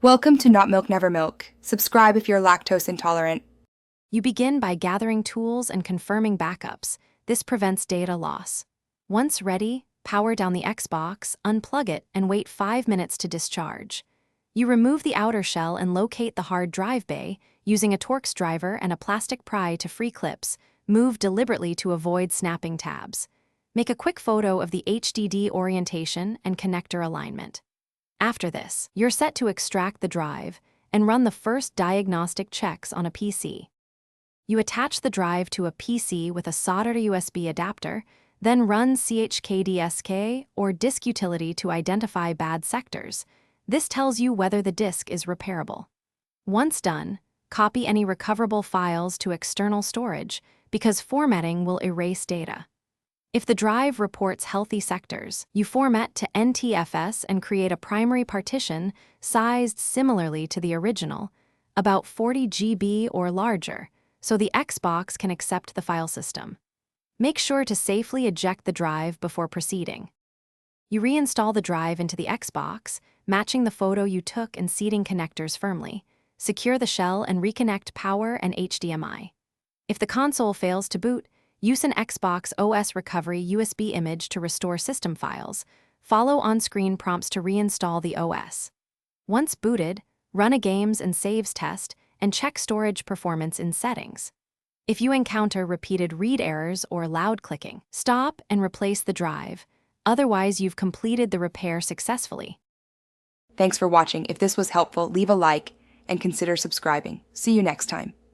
Welcome to Not Milk Never Milk. Subscribe if you're lactose intolerant. You begin by gathering tools and confirming backups. This prevents data loss. Once ready, power down the Xbox, unplug it, and wait 5 minutes to discharge. You remove the outer shell and locate the hard drive bay, using a Torx driver and a plastic pry to free clips. Move deliberately to avoid snapping tabs. Make a quick photo of the HDD orientation and connector alignment. After this, you're set to extract the drive and run the first diagnostic checks on a PC. You attach the drive to a PC with a soldered USB adapter, then run chkdsk or disk utility to identify bad sectors. This tells you whether the disk is repairable. Once done, copy any recoverable files to external storage because formatting will erase data. If the drive reports healthy sectors, you format to NTFS and create a primary partition sized similarly to the original, about 40 GB or larger, so the Xbox can accept the file system. Make sure to safely eject the drive before proceeding. You reinstall the drive into the Xbox, matching the photo you took and seating connectors firmly. Secure the shell and reconnect power and HDMI. If the console fails to boot, use an Xbox OS recovery USB image to restore system files. Follow on-screen prompts to reinstall the OS. Once booted, run a games and saves test and check storage performance in settings. If you encounter repeated read errors or loud clicking, stop and replace the drive. Otherwise, you've completed the repair successfully. Thanks for watching. If this was helpful, leave a like and consider subscribing. See you next time.